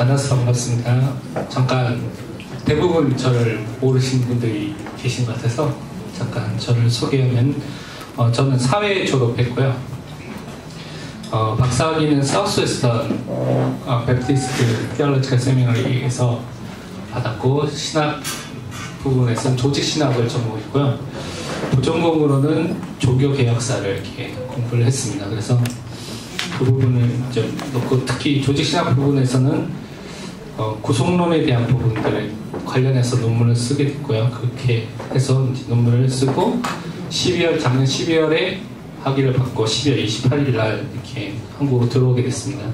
만나서 반갑습니다. 잠깐 대부분 저를 모르시는 분들이 계신 것 같아서 잠깐 저를 소개하면 저는 사회 졸업했고요. 박사학위는 사우스웨스턴 베프티스트 티올로지컬 세미너리에서 받았고 신학 부분에서는 조직 신학을 전공했고요. 부전공으로는 종교 개혁사를 이렇게 공부를 했습니다. 그래서 그 부분을 좀 놓고 특히 조직 신학 부분에서는 구속론에 대한 부분들에 관련해서 논문을 쓰게 됐고요. 그렇게 해서 논문을 쓰고 작년 12월에 학위를 받고 12월 28일 날 이렇게 한국으로 들어오게 됐습니다.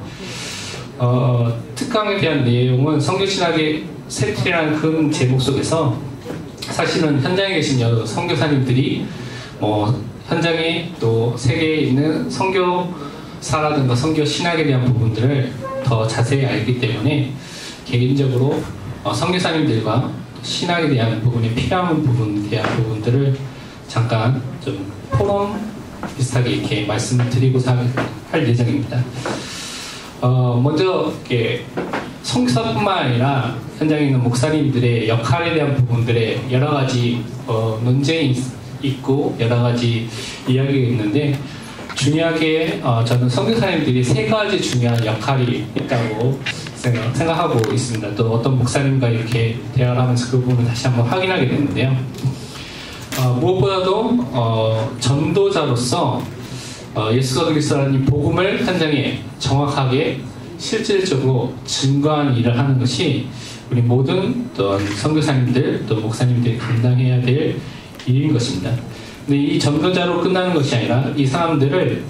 특강에 대한 내용은 성경신학의 세틀이라는 큰 제목 속에서 사실은 현장에 계신 여러 선교사님들이 현장에 또 세계에 있는 선교사라든가 선교 신학에 대한 부분들을 더 자세히 알기 때문에 개인적으로 선교사님들과 신학에 대한 부분이 필요한 부분에 대한 부분들을 잠깐 좀 포럼 비슷하게 이렇게 말씀을 드리고자 할 예정입니다. 먼저 선교사뿐만 아니라 현장에 있는 목사님들의 역할에 대한 부분들에 여러 가지 논쟁이 있고 여러 가지 이야기가 있는데 중요하게 저는 선교사님들이 세 가지 중요한 역할이 있다고 생각하고 있습니다. 또 어떤 목사님과 이렇게 대화를 하면서 그 부분을 다시 한번 확인하게 됐는데요. 무엇보다도 전도자로서 예수 그리스도라는 복음을 현장에 정확하게 실질적으로 증거하는 일을 하는 것이 우리 모든 또 선교사님들 또 목사님들이 감당해야 될 일인 것입니다. 근데 이 전도자로 끝나는 것이 아니라 이 사람들을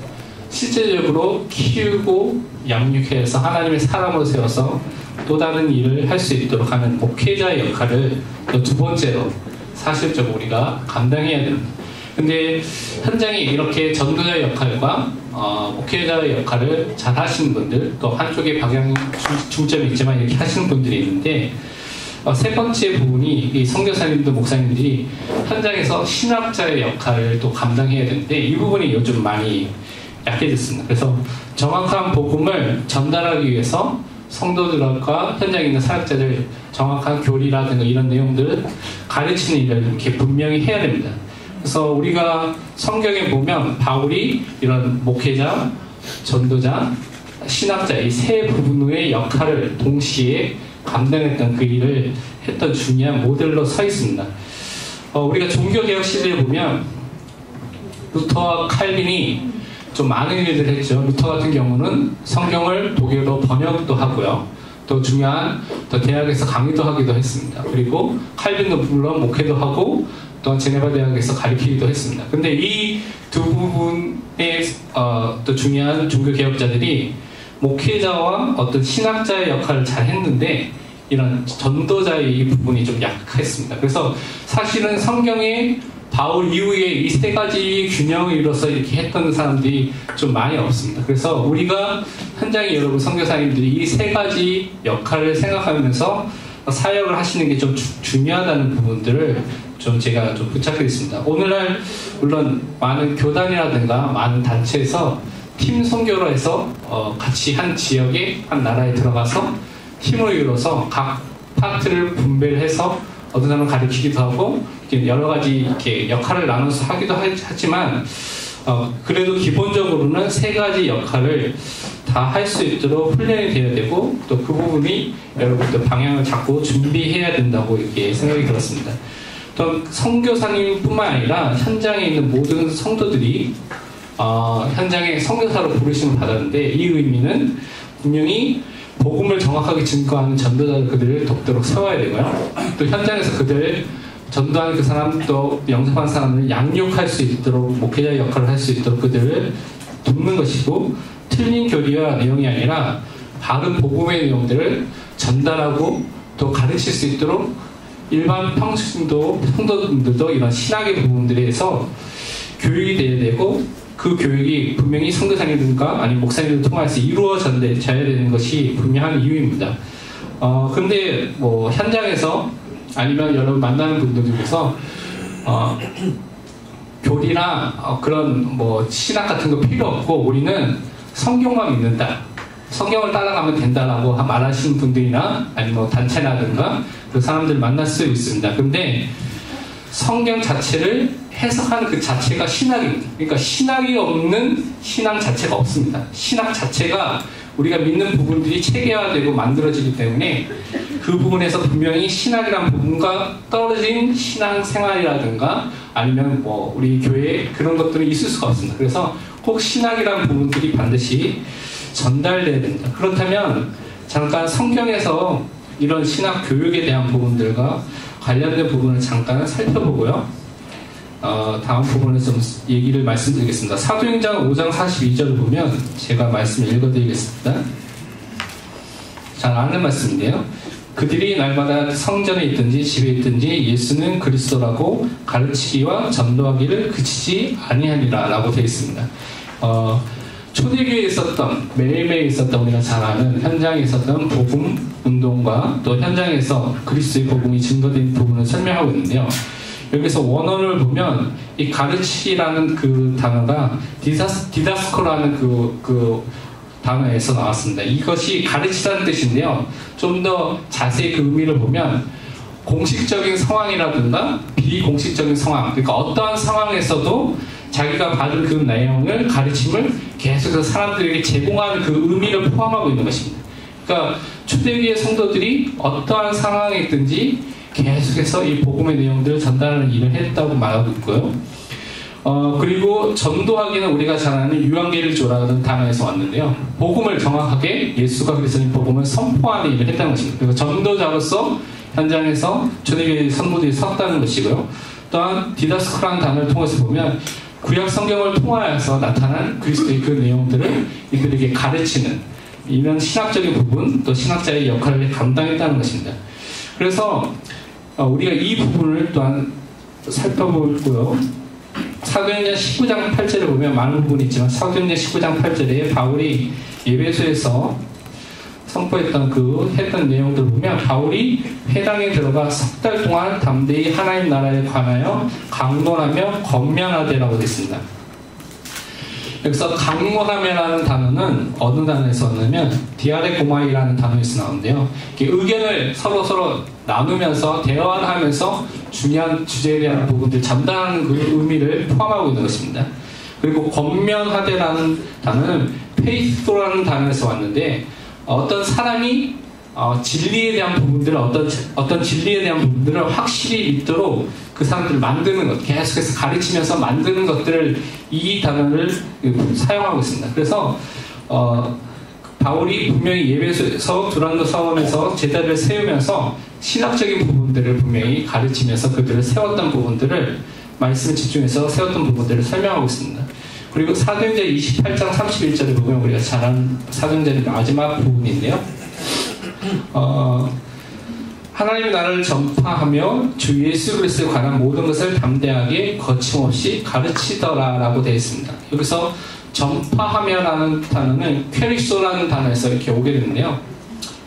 실제적으로 키우고 양육해서 하나님의 사람으로 세워서 또 다른 일을 할 수 있도록 하는 목회자의 역할을 또 두 번째로 사실적으로 우리가 감당해야 됩니다. 근데 현장에 이렇게 전도자의 역할과 목회자의 역할을 잘 하시는 분들 또 한쪽에 방향 중점이 있지만 이렇게 하시는 분들이 있는데 세 번째 부분이 이 선교사님들 목사님들이 현장에서 신학자의 역할을 또 감당해야 되는데 이 부분이 요즘 많이 약해졌습니다. 그래서 정확한 복음을 전달하기 위해서 성도들과 현장에 있는 사역자들 정확한 교리라든가 이런 내용들을 가르치는 일을 이렇게 분명히 해야 됩니다. 그래서 우리가 성경에 보면 바울이 이런 목회자, 전도자, 신학자 이 세 부분의 역할을 동시에 감당했던 그 일을 했던 중요한 모델로 서 있습니다. 우리가 종교개혁 시대에 보면 루터와 칼빈이 좀 많은 일들을 했죠. 루터 같은 경우는 성경을 독일어로 번역도 하고요. 또 중요한 또 대학에서 강의도 하기도 했습니다. 그리고 칼빈도 물론 목회도 하고 또 제네바 대학에서 가르치기도 했습니다. 근데 이 두 부분의 또 중요한 종교개혁자들이 목회자와 어떤 신학자의 역할을 잘 했는데 이런 전도자의 이 부분이 좀 약했습니다. 그래서 사실은 성경에 바울 이후에 이 세 가지 균형을 이뤄서 이렇게 했던 사람들이 좀 많이 없습니다. 그래서 우리가 현장에 여러분 선교사님들이 이 세 가지 역할을 생각하면서 사역을 하시는 게 좀 중요하다는 부분들을 좀 제가 좀 부착했습니다. 오늘날 물론 많은 교단이라든가 많은 단체에서 팀 선교로 해서 같이 한 지역에 한 나라에 들어가서 팀을 이뤄서 각 파트를 분배를 해서 어떤 사람은 가르치기도 하고 여러 가지 이렇게 역할을 나눠서 하기도 하지만 그래도 기본적으로는 세 가지 역할을 다 할 수 있도록 훈련이 돼야 되고 또 그 부분이 여러분들 방향을 잡고 준비해야 된다고 이렇게 생각이 들었습니다. 또 선교사님뿐만 아니라 현장에 있는 모든 성도들이 현장에 선교사로 부르심을 받았는데 이 의미는 분명히 복음을 정확하게 증거하는 전도자들 그들을 돕도록 세워야 되고요. 또 현장에서 그들을 전도하는 그 사람 또 영접한 사람을 양육할 수 있도록 목회자의 역할을 할 수 있도록 그들을 돕는 것이고 틀린 교리와 내용이 아니라 바른 복음의 내용들을 전달하고 또 가르칠 수 있도록 일반 성도들도 이런 신학의 부분들에서 교육이 돼야 되고 그 교육이 분명히 선교사님들과 아니면 목사님들을 통해서 이루어져야 되는 것이 분명한 이유입니다. 근데 현장에서 아니면 여러분 만나는 분들 중에서 교리나 그런 신학 같은 거 필요 없고 우리는 성경만 믿는다. 성경을 따라가면 된다라고 말하시는 분들이나 아니면 뭐 단체라든가 그 사람들을 만날 수 있습니다. 근데 성경 자체를 해석하는 그 자체가 신학입니다. 그러니까 신학이 없는 신앙 자체가 없습니다. 신학 자체가 우리가 믿는 부분들이 체계화되고 만들어지기 때문에 그 부분에서 분명히 신학이라는 부분과 떨어진 신앙생활이라든가 아니면 뭐 우리 교회에 그런 것들이 있을 수가 없습니다. 그래서 꼭 신학이라는 부분들이 반드시 전달돼야 됩니다. 그렇다면 잠깐 성경에서 이런 신학 교육에 대한 부분들과 관련된 부분을 잠깐 살펴보고요. 다음 부분에 좀 얘기를 말씀드리겠습니다. 사도행전 5장 42절을 보면 제가 말씀을 읽어드리겠습니다. 잘 아는 말씀인데요. 그들이 날마다 성전에 있든지 집에 있든지 예수는 그리스도라고 가르치기와 전도하기를 그치지 아니하니라 라고 되어 있습니다. 초대교회에 있었던 매일매일 있었던 우리가 잘 아는 현장에 있었던 복음 운동과 또 현장에서 그리스도의 복음이 증거된 부분을 설명하고 있는데요. 여기서 원어를 보면 이 가르치라는 그 단어가 디다스코라는 그 단어에서 나왔습니다. 이것이 가르치라는 뜻인데요. 좀 더 자세히 그 의미를 보면 공식적인 상황이라든가 비공식적인 상황, 그러니까 어떠한 상황에서도 자기가 받은 그 내용을 가르침을 계속해서 사람들에게 제공하는 그 의미를 포함하고 있는 것입니다. 그러니까 초대교회 성도들이 어떠한 상황에 있든지 계속해서 이 복음의 내용들을 전달하는 일을 했다고 말하고 있고요. 그리고 전도하기는 우리가 잘 아는 유앙겔리조라는 단어에서 왔는데요. 복음을 정확하게 예수가 그리스도인 복음을 선포하는 일을 했다는 것입니다. 그리고 전도자로서 현장에서 초대교회 성도들이 섰다는 것이고요. 또한 디다스코라는 단어를 통해서 보면 구약 성경을 통하여서 나타난 그리스도의 그 내용들을 이들에게 가르치는 이런 신학적인 부분, 또 신학자의 역할을 감당했다는 것입니다. 그래서 우리가 이 부분을 또한 살펴보고요. 사도행전 19장 8절을 보면 많은 부분이 있지만 사도행전 19장 8절에 바울이 예배소에서 선포했던 했던 내용들을 보면 바울이 회당에 들어가 석 달 동안 담대히 하나님 나라에 관하여 강론하며 권면하되라고 됐습니다. 여기서 강론하며라는 단어는 어느 단어에서 왔냐면 디아레고마이라는 단어에서 나오는데요. 의견을 서로 나누면서 대화를 하면서 중요한 주제에 대한 부분들 전달하는 그 의미를 포함하고 있는 것입니다. 그리고 권면하되라는 단어는 페이스라는 단어에서 왔는데 어떤 사람이 진리에 대한 부분들을 어떤 진리에 대한 부분들을 확실히 믿도록 그 사람들을 만드는 것, 계속해서 가르치면서 만드는 것들을 이 단어를 사용하고 있습니다. 그래서 바울이 분명히 예배소에서 두란노 사원에서 제자를 세우면서 신학적인 부분들을 분명히 가르치면서 그들을 세웠던 부분들을 말씀에 집중해서 세웠던 부분들을 설명하고 있습니다. 그리고 사도행전 28장 31절을 보면 우리가 잘 아는 사도행전의 마지막 부분인데요. 하나님의 나라를 전파하며 주 예수 그리스도에 관한 모든 것을 담대하게 거침없이 가르치더라라고 되어 있습니다. 여기서 전파하며라는 단어는 퀘리소라는 단어에서 이렇게 오게 되는데요.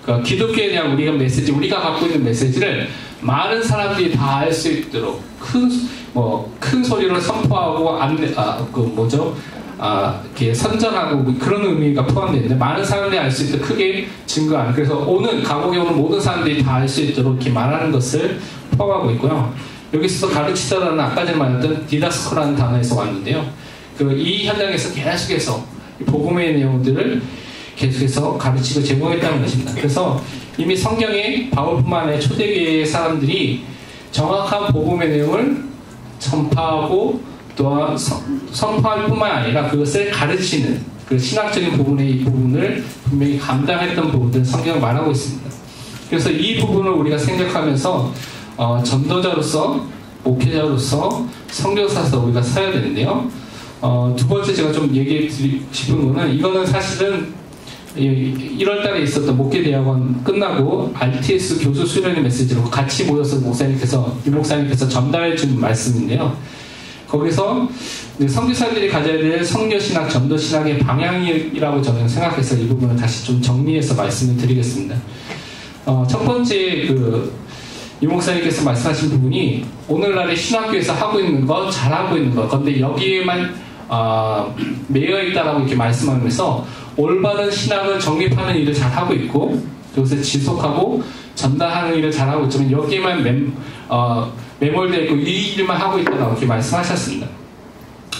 그러니까 기독교에 대한 우리가 갖고 있는 메시지를 많은 사람들이 다 알 수 있도록 큰 소리로 선포하고 이렇게 선전하고 그런 의미가 포함되어 있는데 많은 사람들이 알 수 있도록 크게 증거하는, 그래서 감옥에 오는 모든 사람들이 다 알 수 있도록 이렇게 말하는 것을 포함하고 있고요. 여기서 가르치다라는 아까 전에 말했던 디다스코라는 단어에서 왔는데요. 이 현장에서 계속해서 복음의 내용들을 계속해서 가르치고 제공했다는 것입니다. 그래서 이미 성경에 바울뿐만 아니라 초대교회의 사람들이 정확한 복음의 내용을 전파하고 또한 선포할 뿐만 아니라 그것을 가르치는 그 신학적인 부분의 부분을 분명히 감당했던 부분들을 성경을 말하고 있습니다. 그래서 이 부분을 우리가 생각하면서 전도자로서, 목회자로서, 선교사로서 우리가 서야 되는데요. 두 번째 제가 좀 얘기해 드리고 싶은 거는, 이거는 사실은 1월달에 있었던 목회대학원 끝나고 RTS 교수 수련회 메시지로 같이 모여서 목사님께서 전달해 준 말씀인데요. 거기서 선교사들이 가져야 될 선교신학, 전도신학의 방향이라고 저는 생각해서 이 부분을 다시 좀 정리해서 말씀을 드리겠습니다. 첫 번째 이 목사님께서 말씀하신 부분이 오늘날의 신학교에서 하고 있는 것, 잘하고 있는 것, 그런데 여기에만 매여 있다라고 이렇게 말씀하면서 올바른 신학을 정립하는 일을 잘 하고 있고 그것을 지속하고 전달하는 일을 잘 하고 있지만 여기에만 매몰되어 있고 이 일만 하고 있다고 이렇게 말씀하셨습니다.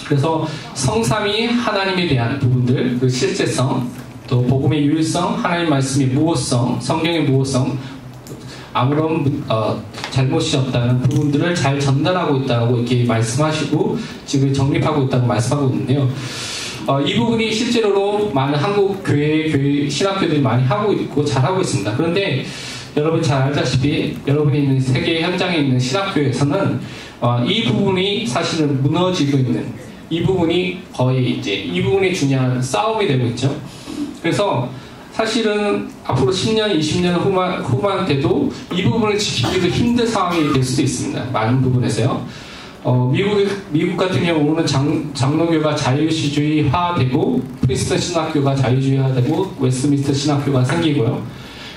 그래서 성삼위 하나님에 대한 부분들, 그 실제성, 또 복음의 유일성, 하나님 말씀의 무호성, 성경의 무호성, 아무런 잘못이 없다는 부분들을 잘 전달하고 있다고 이렇게 말씀하시고 지금 정립하고 있다고 말씀하고 있는데요. 이 부분이 실제로도 많은 한국 교회 신학교들이 많이 하고 있고 잘하고 있습니다. 그런데 여러분 잘 알다시피 여러분이 있는 세계 현장에 있는 신학교에서는 이 부분이 사실은 무너지고 있는 이 부분이 거의 이제 이 부분이 중요한 싸움이 되고 있죠. 그래서 사실은 앞으로 10년, 20년 후반 때도 이 부분을 지키기도 힘든 상황이 될 수도 있습니다. 많은 부분에서요. 미국 같은 경우는 장로교가 자유시주의화되고 프린스턴 신학교가 자유주의화되고 웨스트민스터 신학교가 생기고요.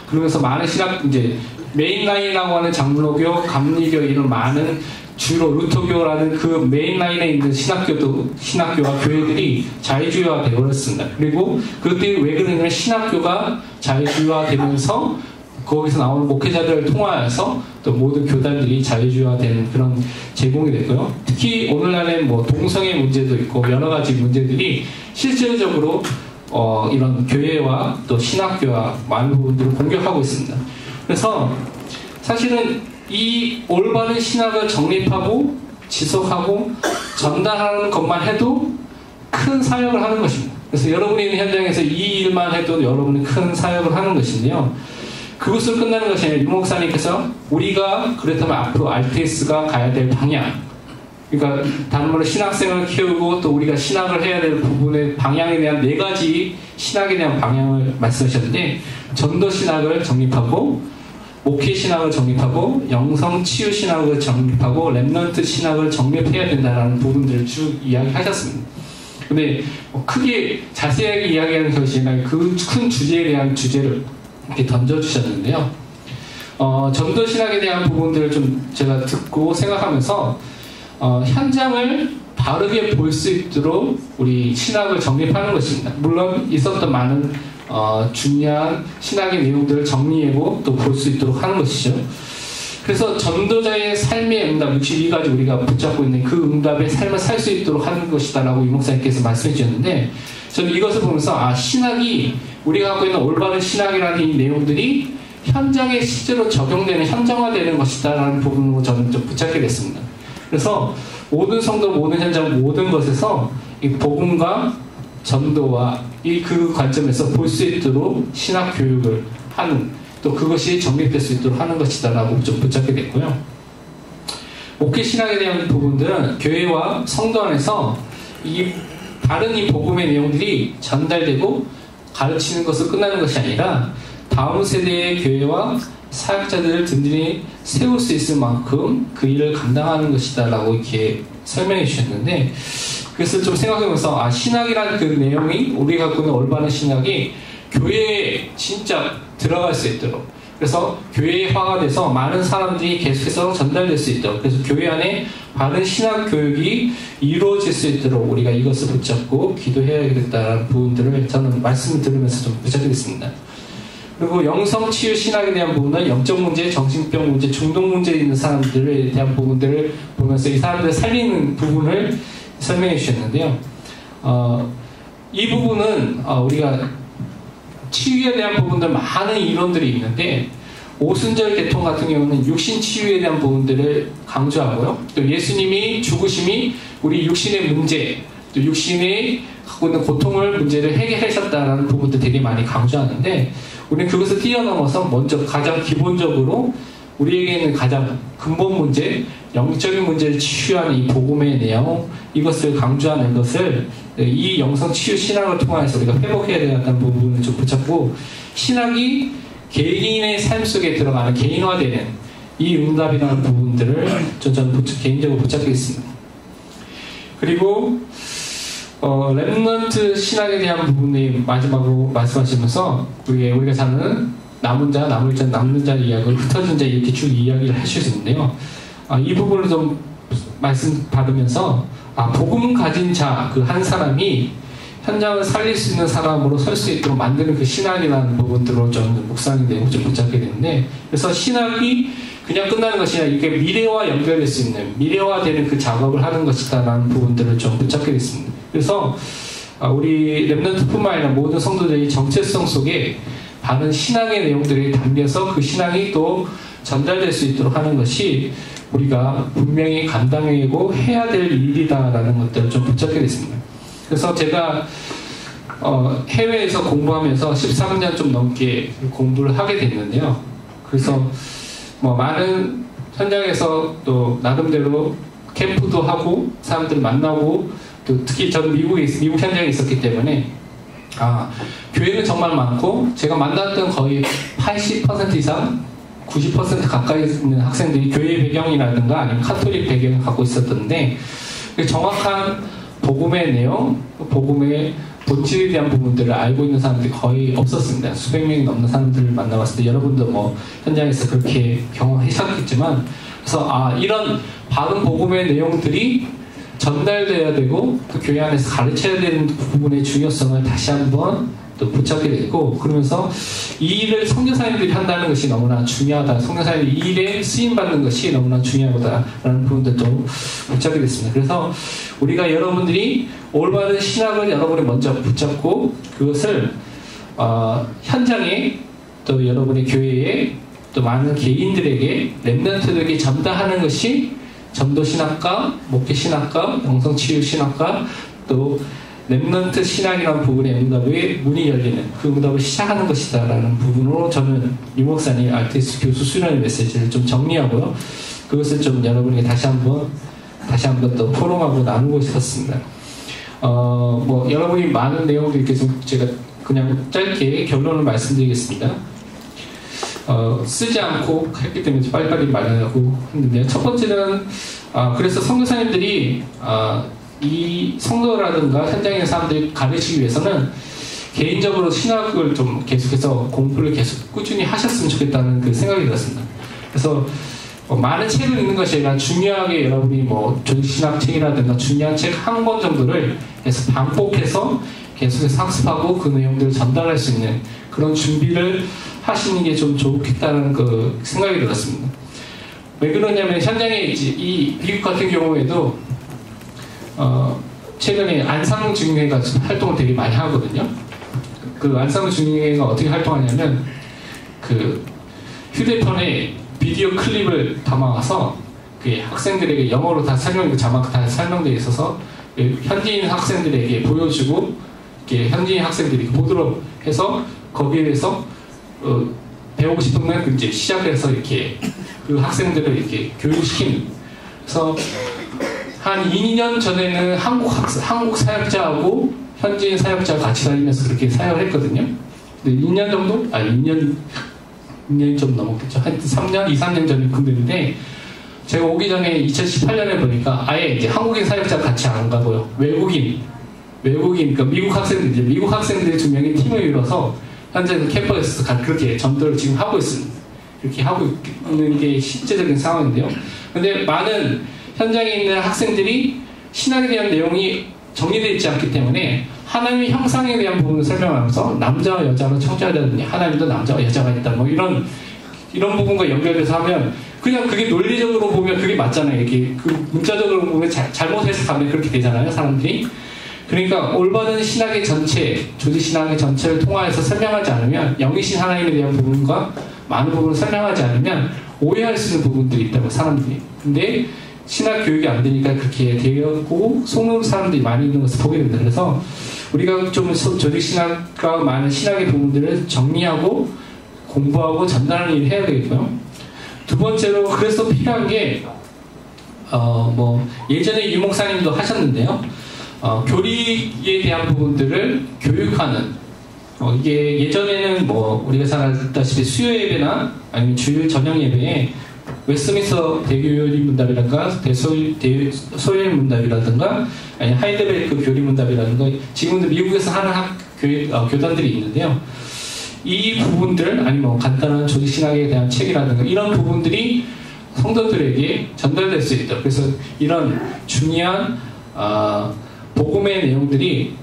그러면서 많은 이제 메인라인이라고 하는 장로교, 감리교 이런 많은 주로 루터교라는 그 메인라인에 있는 신학교와 교회들이 자유주의화 되어버렸습니다. 그리고 그것들이 왜 그러냐면 신학교가 자유주의화 되면서 거기서 나오는 목회자들을 통하여서 또 모든 교단들이 자유주의화되는 그런 제공이 됐고요. 특히 오늘날엔 뭐 동성애 문제도 있고 여러 가지 문제들이 실질적으로 이런 교회와 또 신학교와 많은 부분들을 공격하고 있습니다. 그래서 사실은 이 올바른 신학을 정립하고 지속하고 전달하는 것만 해도 큰 사역을 하는 것입니다. 그래서 여러분이 있는 현장에서 이 일만 해도 여러분이 큰 사역을 하는 것인데요. 그것으로 끝나는 것이 아니라 유 목사님께서 우리가 그렇다면 앞으로 RTS가 가야 될 방향, 그러니까 다른 말로 신학생을 키우고 또 우리가 신학을 해야 될 부분의 방향에 대한 4가지 신학에 대한 방향을 말씀하셨는데 전도 신학을 정립하고 목회 신학을 정립하고 영성 치유 신학을 정립하고 렘넌트 신학을 정립해야 된다는 부분들을 쭉 이야기하셨습니다. 근데 크게 자세하게 이야기하는 것이 아니라 그 큰 주제에 대한 주제를 이렇게 던져주셨는데요. 전도 신학에 대한 부분들을 좀 제가 듣고 생각하면서 현장을 바르게 볼 수 있도록 우리 신학을 정립하는 것입니다. 물론 있었던 많은 중요한 신학의 내용들을 정리하고 또 볼 수 있도록 하는 것이죠. 그래서 전도자의 삶의 응답 62가지 우리가 붙잡고 있는 그 응답의 삶을 살 수 있도록 하는 것이다라고 유 목사님께서 말씀해 주셨는데 저는 이것을 보면서 신학이 우리가 갖고 있는 올바른 신학이라는 이 내용들이 현장에 실제로 적용되는 현장화되는 것이다라는 부분으로 저는 좀 붙잡게 됐습니다. 그래서 모든 성도, 모든 현장, 모든 것에서 이 복음과 전도와 그 관점에서 볼 수 있도록 신학 교육을 하는 또 그것이 정립될 수 있도록 하는 것이다라고 좀 붙잡게 됐고요. 목회 신학에 대한 부분들은 교회와 성도 안에서 다른 이 복음의 내용들이 전달되고 가르치는 것으로 끝나는 것이 아니라 다음 세대의 교회와 사역자들을 든든히 세울 수 있을 만큼 그 일을 감당하는 것이다라고 이렇게 설명해 주셨는데 그것을 좀 생각해보면서 신학이라는 그 내용이 우리가 갖고 있는 올바른 신학이 교회에 진짜 들어갈 수 있도록 그래서 교회화가 돼서 많은 사람들이 계속해서 전달될 수 있도록 그래서 교회 안에 바른 신학 교육이 이루어질 수 있도록 우리가 이것을 붙잡고 기도해야겠다는 부분들을 저는 말씀을 들으면서 좀 붙잡게 됐습니다. 그리고 영성치유 신학에 대한 부분은 영적 문제, 정신병 문제, 중독 문제에 있는 사람들에 대한 부분들을 보면서 이 사람들을 살리는 부분을 설명해 주셨는데요. 이 부분은 우리가 치유에 대한 부분들 많은 이론들이 있는데 오순절 계통 같은 경우는 육신 치유에 대한 부분들을 강조하고요. 또 예수님이 죽으심이 우리 육신의 문제, 또 육신의 갖고 있는 고통을 문제를 해결하셨다라는 부분들 되게 많이 강조하는데 우리는 그것을 뛰어넘어서 먼저 가장 기본적으로 우리에게 있는 가장 근본 문제, 영적인 문제를 치유하는 이 복음의 내용 이것을 강조하는 것을 이 영성치유 신학을 통해서 우리가 회복해야 된다는 부분을 좀 붙잡고 신학이 개인의 삶 속에 들어가는 개인화되는 이 응답이라는 부분들을 저는 개인적으로 붙잡겠습니다. 그리고 렘넌트 신학에 대한 부분이 마지막으로 말씀하시면서 우리가 사는 남은 자, 남을 자, 남는 자 이야기를 흩어진 자 이렇게 쭉 이야기를 해주셨는데요. 이 부분을 좀 말씀 받으면서 복음 가진 자 그 한 사람이 현장을 살릴 수 있는 사람으로 설 수 있도록 만드는 그 신학이라는 부분들로 좀 묵상이 되고 좀 붙잡게 되는데, 그래서 신학이 그냥 끝나는 것이 아니라 이게 미래와 연결될 수 있는, 미래화되는 그 작업을 하는 것이다라는 부분들을 좀 붙잡게 됐습니다. 그래서 우리 렘넌트뿐만 아니라 모든 성도들이 정체성 속에 바른 신앙의 내용들이 담겨서 그 신앙이 또 전달될 수 있도록 하는 것이 우리가 분명히 감당하고 해야 될 일이다라는 것들을 좀 붙잡게 됐습니다. 그래서 제가 해외에서 공부하면서 13년 좀 넘게 공부를 하게 됐는데요. 그래서 뭐 많은 현장에서 또 나름대로 캠프도 하고 사람들 만나고, 또 특히 저는 미국 현장에 있었기 때문에 교회는 정말 많고, 제가 만났던 거의 80% 이상 90% 가까이 있는 학생들이 교회 배경이라든가 아니면 카톨릭 배경을 갖고 있었던데, 정확한 복음의 내용, 복음의 본질에 대한 부분들을 알고 있는 사람들이 거의 없었습니다. 수백 명이 넘는 사람들을 만나봤을 때 여러분도 뭐 현장에서 그렇게 경험하셨겠지만, 그래서 이런 바른 복음의 내용들이 전달돼야 되고 그 교회 안에서 가르쳐야 되는 부분의 중요성을 다시 한번 또 붙잡게 되고, 그러면서 이 일을 선교사님들이 한다는 것이 너무나 중요하다, 선교사님들이 이 일에 쓰임받는 것이 너무나 중요하다라는 부분들도 붙잡게 됐습니다. 그래서 우리가 여러분들이 올바른 신학을 여러분이 먼저 붙잡고, 그것을 현장에 또 여러분의 교회에 또 많은 개인들에게, 렘넌트들에게 전달하는 것이 전도신학과, 목회신학과, 영성치유신학과, 또 렘넌트 신학이라는 부분의 응답에 문이 열리는, 그 응답을 시작하는 것이다 라는 부분으로 저는 유 목사님 RTS 교수 수련의 메시지를 좀 정리하고요, 그것을 좀 여러분에게 다시 한번 또 포럼하고 나누고 싶었습니다. 뭐 여러분이 많은 내용들이 계속 제가 그냥 짧게 결론을 말씀드리겠습니다. 쓰지 않고 했기 때문에 빨리빨리 말하려고 했는데, 첫 번째는 그래서 선교사님들이 이 성도라든가 현장에 있는 사람들이 가르치기 위해서는 개인적으로 신학을 좀 계속해서 공부를 계속 꾸준히 하셨으면 좋겠다는 그 생각이 들었습니다. 그래서 많은 책을 읽는 것이 아니라 중요하게 여러분이 뭐 조직신학 책이라든가 중요한 책 한 권 정도를 계속 반복해서 계속해서 학습하고 그 내용들을 전달할 수 있는 그런 준비를 하시는 게 좀 좋겠다는 그 생각이 들었습니다. 왜 그러냐면 현장에 이 미국 같은 경우에도 최근에 안상중의회가 활동을 되게 많이 하거든요. 그 안상중의회가 어떻게 활동하냐면 그 휴대폰에 비디오 클립을 담아와서 그 학생들에게 영어로 다 자막 다 설명되어 있어서 현지인 학생들에게 보여주고, 이렇게 현지인 학생들이 보도록 해서 거기에 대해서 배우고 싶으면 이제 시작해서 이렇게 그 학생들을 이렇게 교육시키는. 그래서 한 2년 전에는 한국 사역자하고 현지인 사역자가 같이 다니면서 그렇게 사역을 했거든요. 근데 2년 정도? 2년이 좀 넘었겠죠. 한 2, 3년 전에 근데인데, 제가 오기 전에 2018년에 보니까 아예 이제 한국인 사역자가 같이 안 가고요. 외국인, 그러니까 미국 학생들이 2명이 팀을 이뤄서 현재 그 캠퍼스에서 그렇게 전도를 지금 하고 있습니다. 이렇게 하고 있는 게 실제적인 상황인데요. 근데 많은 현장에 있는 학생들이 신학에 대한 내용이 정리되어 있지 않기 때문에 하나님의 형상에 대한 부분을 설명하면서 남자와 여자로 창조하다든지 하나님도 남자와 여자가 있다, 뭐 이런 부분과 연결돼서 하면 그냥 그게 논리적으로 보면 그게 맞잖아요. 이게 그 문자적으로 보면 잘못 해석하면 그렇게 되잖아요, 사람들이. 그러니까 올바른 신학의 전체, 조직신학의 전체를 통화해서 설명하지 않으면, 영이신 하나님에 대한 부분과 많은 부분을 설명하지 않으면 오해할 수 있는 부분들이 있다고, 사람들이. 근데 신학 교육이 안 되니까 그렇게 되었고 속는 사람들이 많이 있는 것을 보게 됩니다. 그래서 우리가 좀 조직신학과 많은 신학의 부분들을 정리하고 공부하고 전달하는 일을 해야 되겠고요. 두 번째로 그래서 필요한 게 뭐 예전에 유 목사님도 하셨는데요. 교리에 대한 부분들을 교육하는, 이게 예전에는 뭐 우리가 잘 알다시피 수요 예배나 아니면 주일 저녁 예배에 웨스트민스터 대교리 문답이라든가 소요일 문답이라든가 아니면 하이델베르크 교리 문답이라든가 지금도 미국에서 하는 교단들이 있는데요. 이 부분들 아니면 뭐 간단한 조직신학에 대한 책이라든가 이런 부분들이 성도들에게 전달될 수 있다. 그래서 이런 중요한 복음의 내용들이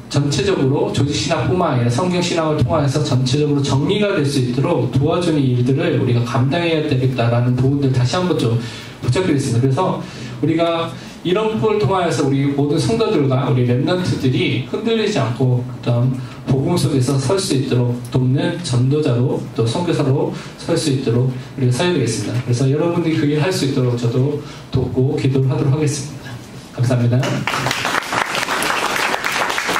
전체적으로 조직신학뿐만 아니라 성경신학을 통해서 전체적으로 정리가 될 수 있도록 도와주는 일들을 우리가 감당해야 되겠다라는 부분들 다시 한번 좀 부탁드리겠습니다. 그래서 우리가 이런 부분을 통하여서 우리 모든 성도들과 우리 렘넌트들이 흔들리지 않고 어떤 복음 속에서 설 수 있도록 돕는 전도자로 또 선교사로 설 수 있도록 우리가 서야 되겠습니다. 그래서 여러분들이 그 일 할 수 있도록 저도 돕고 기도를 하도록 하겠습니다. 감사합니다.